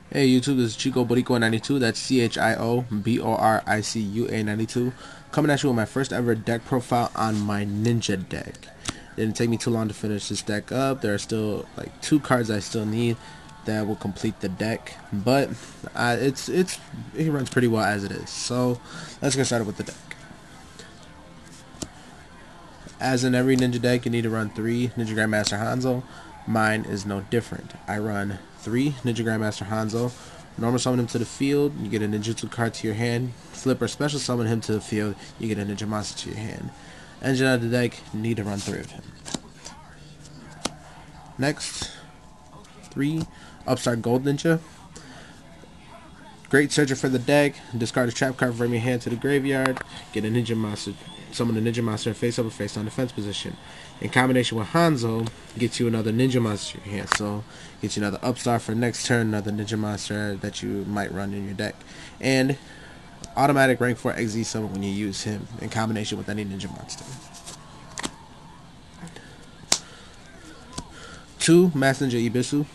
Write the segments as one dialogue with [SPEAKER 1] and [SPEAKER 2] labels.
[SPEAKER 1] Hey YouTube, this is Chico Boricua 92. That's CHIOBORICUA 92. Coming at you with my first ever deck profile on my Ninja deck. Didn't take me too long to finish this deck up. There are still like 2 cards I still need that will complete the deck, but it runs pretty well as it is. So let's get started with the deck. As in every Ninja deck, you need to run 3 Ninja Grandmaster Hanzo. Mine is no different. I run 3 Ninja Grandmaster Hanzo. Normal summon him to the field, you get a ninjutsu card to your hand. Flip or special summon him to the field, you get a ninja monster to your hand. Engine out of the deck, you need to run 3 of him. Next, 3 Upstart Gold Ninja. Great searcher for the deck. Discard a trap card from your hand to the graveyard. Get a ninja monster. Summon a ninja monster face up or face down defense position. In combination with Hanzo, gets you another ninja monster in your hand. So, gets you another upstart for next turn, another ninja monster that you might run in your deck. And automatic rank 4 XZ summon when you use him in combination with any ninja monster. 2 Master Ninja Ibisu.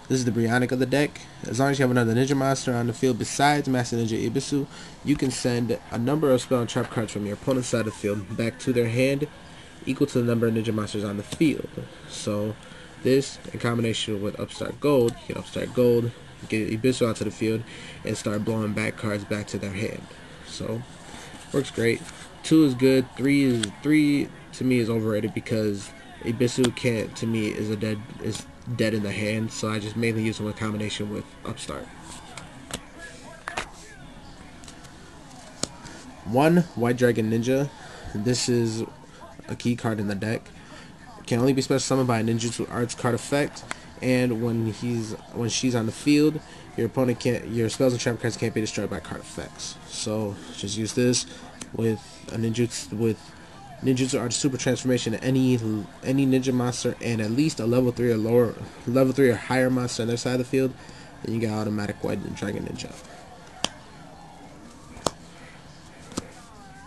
[SPEAKER 1] This is the Brionic of the deck. As long as you have another ninja monster on the field besides Master Ninja Ibisu, you can send a number of spell and trap cards from your opponent's side of the field back to their hand equal to the number of ninja monsters on the field. So this, in combination with Upstart Gold, you can Upstart Gold, get Ibisu onto the field, and start blowing back cards back to their hand. So, works great. 2 is good. 3 to me is overrated because Ibisu can't, to me, is dead in the hand, so I just mainly use them in combination with Upstart. 1 White Dragon Ninja. This is a key card in the deck. Can only be special summoned by a ninjutsu arts card effect, and when she's on the field, your spells and trap cards can't be destroyed by card effects. So just use this with a ninjutsu arts super transformation to any ninja monster and at least a level 3 or higher monster on their side of the field, and you got automatic White Dragon Ninja.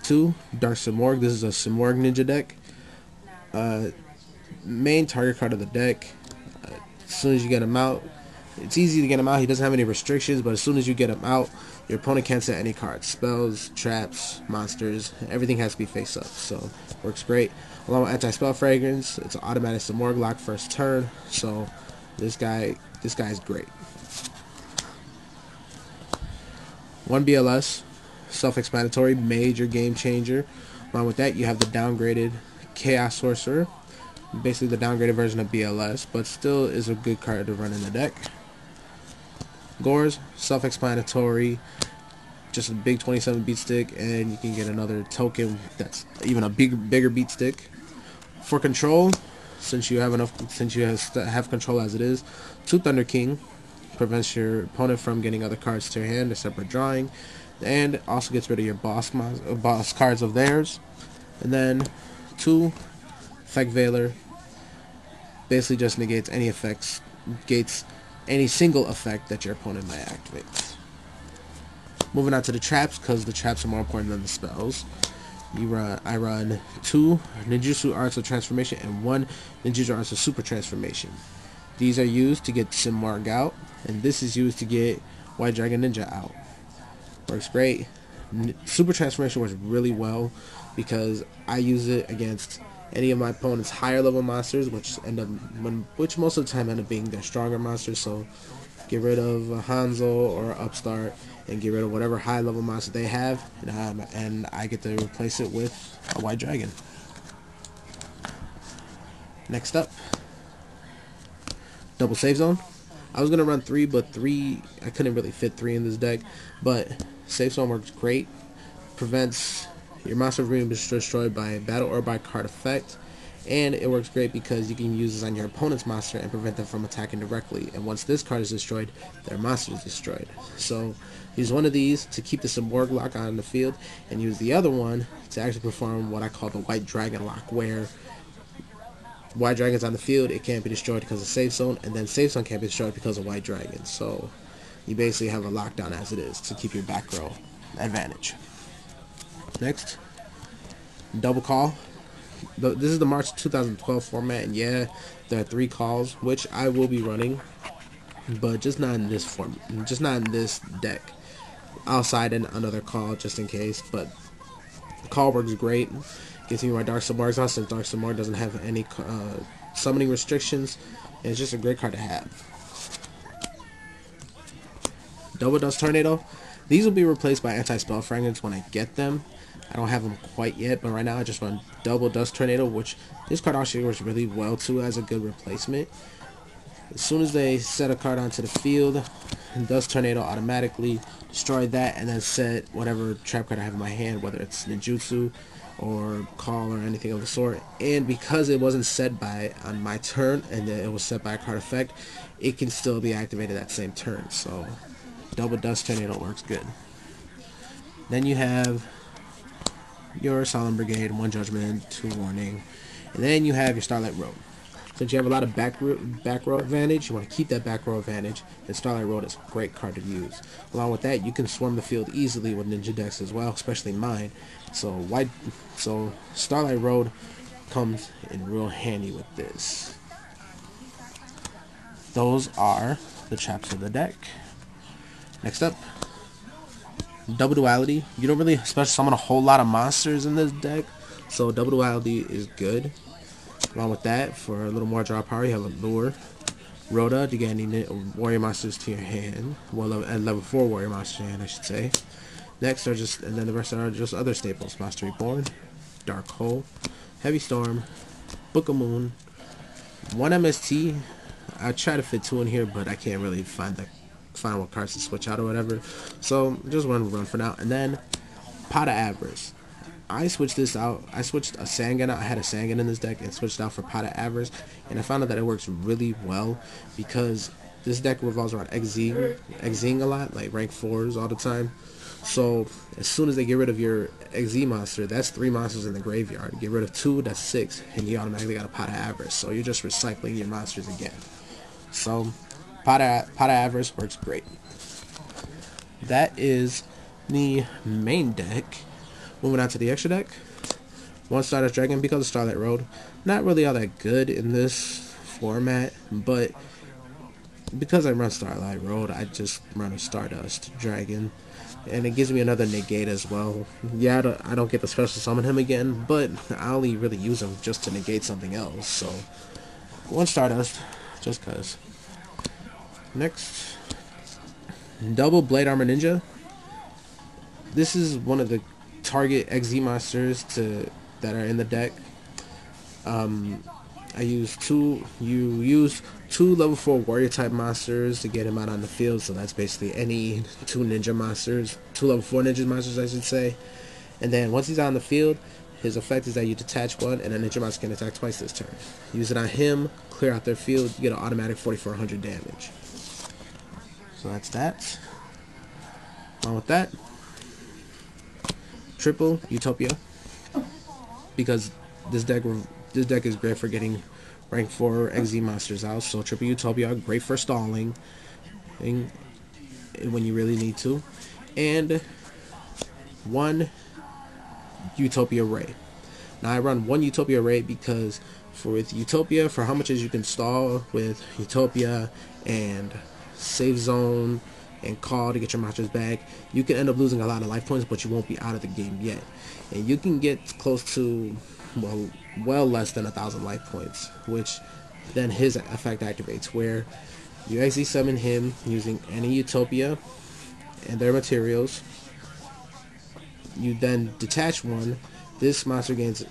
[SPEAKER 1] 2 Dark Simorgh. This is a Simorgh Ninja deck. Main target card of the deck. As soon as you get him out, it's easy to get him out. He doesn't have any restrictions, but as soon as you get him out, your opponent can't set any cards. Spells, traps, monsters, everything has to be face up. So, works great. Along with anti-spell fragrance, it's an automatic Simorgh lock first turn. So, this guy's great. 1 BLS, self-explanatory, major game changer. Along with that, you have the downgraded Chaos Sorcerer. Basically the downgraded version of BLS, but still is a good card to run in the deck. Gores, self-explanatory, just a big 27 beat stick, and you can get another token that's even a bigger beat stick. For control, since you have control as it is, 2 Thunder King prevents your opponent from getting other cards to your hand, except for drawing, and also gets rid of your boss cards of theirs. And then 2 Effect Veiler, basically just negates any single effect that your opponent might activate. Moving on to the traps, because the traps are more important than the spells. I run 2 Ninjutsu Arts of Transformation and 1 Ninjutsu Arts of Super Transformation. These are used to get Simorgh out, and this is used to get White Dragon Ninja out. Works great. Super Transformation works really well because I use it against any of my opponent's higher level monsters, which most of the time end up being their stronger monsters. So get rid of a Hanzo or Upstart and get rid of whatever high level monster they have, and I get to replace it with a White Dragon. Next up, Double Save Zone. I was gonna run 3, but I couldn't really fit 3 in this deck. But Save Zone works great. Prevents your monster from being destroyed by battle or by card effect, and it works great because you can use this on your opponent's monster and prevent them from attacking directly. And once this card is destroyed, their monster is destroyed. So use one of these to keep the Simorgh lock on the field, and use the other one to actually perform what I call the White Dragon lock, where White Dragon's on the field, it can't be destroyed because of Safe Zone, and then Safe Zone can't be destroyed because of White Dragon. So you basically have a lockdown as it is to keep your back row advantage. Next, Double Call. This is the March 2012 format, and yeah, there are 3 calls, which I will be running. but just not in this form, just not in this deck. Outside in another call just in case, but call works great. Gives me my Dark Simorgh out since Dark Simorgh doesn't have any summoning restrictions, and it's just a great card to have. Double Dust Tornado. These will be replaced by Anti-Spell Fragrences when I get them. I don't have them quite yet, but right now I just run Double Dust Tornado, which this card actually works really well too as a good replacement. As soon as they set a card onto the field, Dust Tornado automatically destroy that and then set whatever trap card I have in my hand, whether it's ninjutsu or call or anything of the sort. And because it wasn't set on my turn and it was set by a card effect, it can still be activated that same turn. So Double Dust Tornado works good. Then you have your Solemn Brigade, 1 Judgment, 2 Warning, and then you have your Starlight Road. Since you have a lot of back row advantage, you want to keep that back row advantage, and Starlight Road is a great card to use. Along with that, you can swarm the field easily with ninja decks as well, especially mine. So Starlight Road comes in real handy with this. Those are the traps of the deck. Next up, Double Duality. You don't really special summon a whole lot of monsters in this deck, so Double Duality is good. Along with that, for a little more draw power, you have Allure, Rhoda to get any warrior monsters to your hand. Well, at level 4 warrior monsters to your hand, I should say. Next are and then the rest are just other staples: Master Reborn, Dark Hole, Heavy Storm, Book of Moon, 1 MST. I try to fit 2 in here, but I can't really find what cards to switch out or whatever. So just run for now. And then Pot of Avarice. I switched this out. I switched a Sangan out. I had a Sangan in this deck and switched out for Pot of Avarice, and I found out that it works really well because this deck revolves around Xing a lot, like rank 4s all the time. So as soon as they get rid of your XZ monster, that's 3 monsters in the graveyard. Get rid of 2, that's 6, and you automatically got a Pot of Avarice. So you're just recycling your monsters again. So Pot of Avarice works great. That is the main deck. Moving on to the extra deck. 1 Stardust Dragon because of Starlight Road. Not really all that good in this format, but because I run Starlight Road, I just run a Stardust Dragon. And it gives me another negate as well. Yeah, I don't get to special summon him again, but I only really use him just to negate something else. So 1 Stardust, just cause. Next, Double Blade Armor Ninja. This is one of the target XZ monsters that are in the deck. I use two level 4 warrior type monsters to get him out on the field, so that's basically any 2 ninja monsters, 2 level 4 ninja monsters I should say. And then once he's out on the field, his effect is that you detach 1 and a ninja monster can attack twice this turn. Use it on him, clear out their field, you get an automatic 4400 damage. So that's that. Along with that, triple Utopia, because this deck is great for getting rank 4 XZ monsters out. So triple Utopia, great for stalling when you really need to. And 1 Utopia Ray. Now I run 1 Utopia Ray because with Utopia, for how much as you can stall with Utopia and Save Zone and Call to get your monsters back, you can end up losing a lot of life points, but you won't be out of the game yet. And you can get close to, well less than 1,000 life points, which then his effect activates, where you actually summon him using any Utopia and their materials. You then detach 1. This monster gains,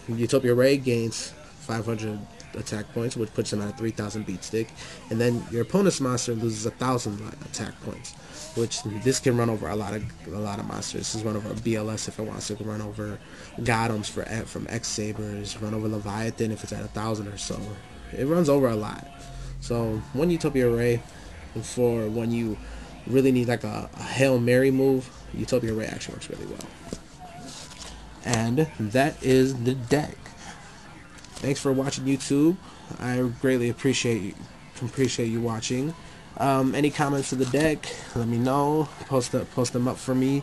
[SPEAKER 1] Utopia Ray gains 500 attack points, which puts him at a 3,000 beat stick, and then your opponent's monster loses 1,000 attack points, which this can run over a lot of monsters. This is run over a BLS if it wants to. It can run over Gothams from X Sabers, run over Leviathan if it's at 1,000 or so. It runs over a lot. So 1 Utopia Ray for when you really need like a Hail Mary move, Utopia Ray actually works really well. And that is the deck. Thanks for watching, YouTube. I greatly appreciate you watching. Any comments to the deck, let me know. Post them up for me.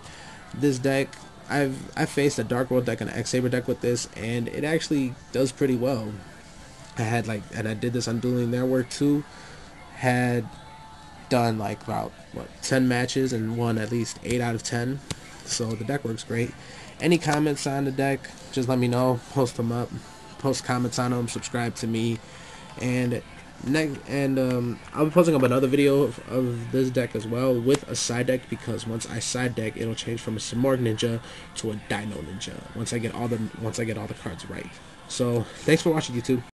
[SPEAKER 1] This deck, I faced a Dark World deck and an X Saber deck with this, and it actually does pretty well. And I did this on Dueling Network too. Had done like about what 10 matches and won at least 8 out of 10. So the deck works great. Any comments on the deck, just let me know. Post them up. Post comments on them. Subscribe to me. And I'll be posting up another video of this deck as well with a side deck, because once I side deck, it'll change from a Simorgh Ninja to a Dino Ninja once I get all the cards right. So thanks for watching, YouTube.